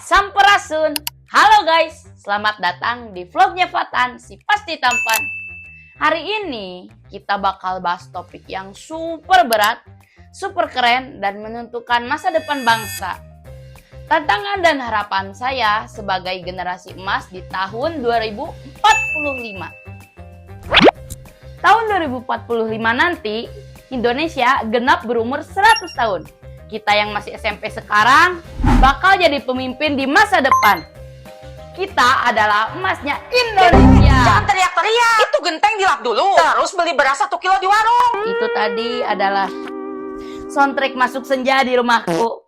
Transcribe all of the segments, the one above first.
Sampurasun. Halo guys, selamat datang di vlognya Fatan, si pasti tampan. Hari ini kita bakal bahas topik yang super berat, super keren, dan menentukan masa depan bangsa. Tantangan dan harapan saya sebagai generasi emas di tahun 2045. Tahun 2045 nanti, Indonesia genap berumur 100 tahun. Kita yang masih SMP sekarang bakal jadi pemimpin di masa depan. Kita adalah emasnya Indonesia. Jangan teriak-teriak. Itu genteng dilap dulu. Terus beli beras 1 kilo di warung. Itu tadi adalah soundtrack masuk senja di rumahku.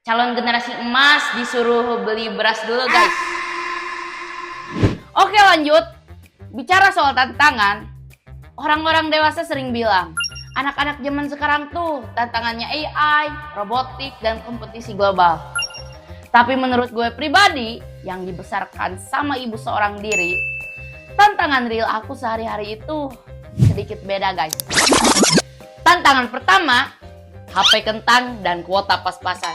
Calon generasi emas disuruh beli beras dulu guys. Oke lanjut. Bicara soal tantangan, orang-orang dewasa sering bilang, anak-anak zaman sekarang tuh tantangannya AI, robotik, dan kompetisi global. Tapi menurut gue pribadi, yang dibesarkan sama ibu seorang diri, tantangan real aku sehari-hari itu sedikit beda guys. Tantangan pertama, HP kentang dan kuota pas-pasan.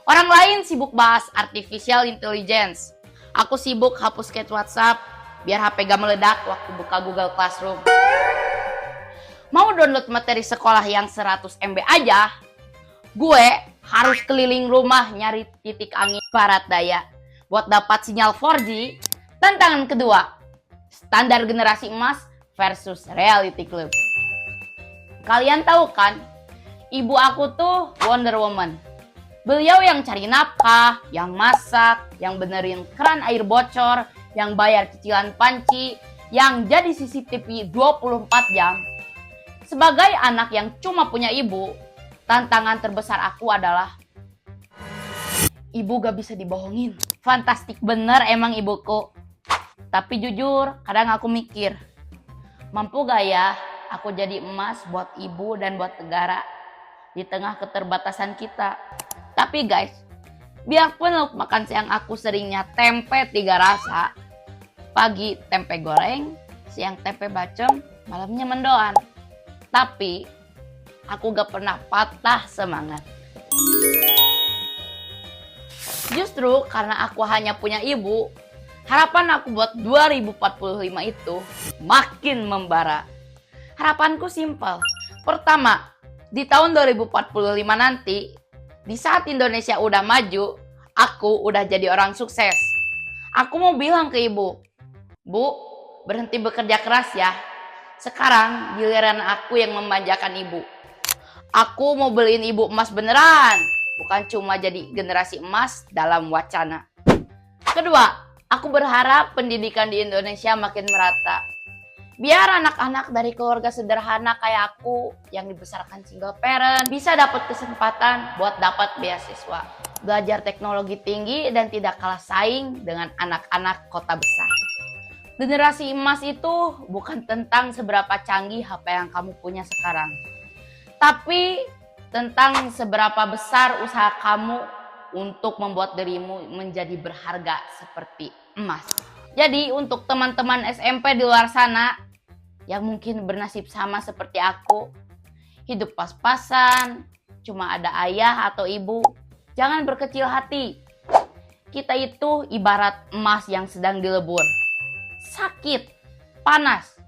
Orang lain sibuk bahas artificial intelligence. Aku sibuk hapus chat WhatsApp biar HP gak meledak waktu buka Google Classroom. Mau download materi sekolah yang 100 MB aja, gue harus keliling rumah nyari titik angin barat daya buat dapat sinyal 4G. Tantangan kedua, standar generasi emas versus reality club. Kalian tahu kan, ibu aku tuh Wonder Woman. Beliau yang cari nafkah, yang masak, yang benerin keran air bocor, yang bayar cicilan panci, yang jadi CCTV 24 jam. Sebagai anak yang cuma punya ibu, tantangan terbesar aku adalah ibu gak bisa dibohongin. Fantastik bener emang ibuku. Tapi jujur, kadang aku mikir, mampu gak ya aku jadi emas buat ibu dan buat negara di tengah keterbatasan kita. Tapi guys, biarpun makan siang aku seringnya tempe 3 rasa, pagi tempe goreng, siang tempe bacem, malamnya mendoan. Tapi aku gak pernah patah semangat. Justru karena aku hanya punya ibu, harapan aku buat 2045 itu makin membara. Harapanku simpel. Pertama, di tahun 2045 nanti, di saat Indonesia udah maju, aku udah jadi orang sukses. Aku mau bilang ke ibu, Bu, berhenti bekerja keras ya. Sekarang giliran aku yang memanjakan ibu. Aku mau beliin ibu emas beneran, bukan cuma jadi generasi emas dalam wacana. Kedua, aku berharap pendidikan di Indonesia makin merata. Biar anak-anak dari keluarga sederhana kayak aku yang dibesarkan single parent bisa dapat kesempatan buat dapat beasiswa, belajar teknologi tinggi dan tidak kalah saing dengan anak-anak kota besar. Generasi emas itu bukan tentang seberapa canggih HP yang kamu punya sekarang, tapi tentang seberapa besar usaha kamu untuk membuat dirimu menjadi berharga seperti emas. Jadi untuk teman-teman SMP di luar sana yang mungkin bernasib sama seperti aku, hidup pas-pasan, cuma ada ayah atau ibu, jangan berkecil hati. Kita itu ibarat emas yang sedang dilebur. Sakit, panas,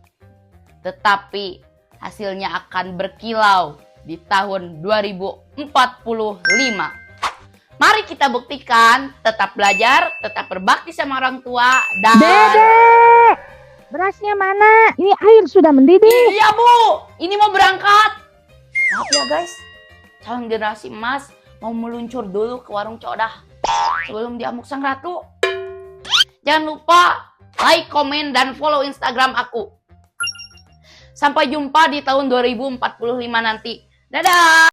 tetapi hasilnya akan berkilau di tahun 2045. Mari kita buktikan, tetap belajar, tetap berbakti sama orang tua, dan... Dedek, berasnya mana? Ini air sudah mendidih. Iya Bu, ini mau berangkat. Maaf ya guys, calon generasi emas mau meluncur dulu ke warung Codah sebelum diamuk sang ratu. Jangan lupa like, komen, dan follow Instagram aku. Sampai jumpa di tahun 2045 nanti. Dadah!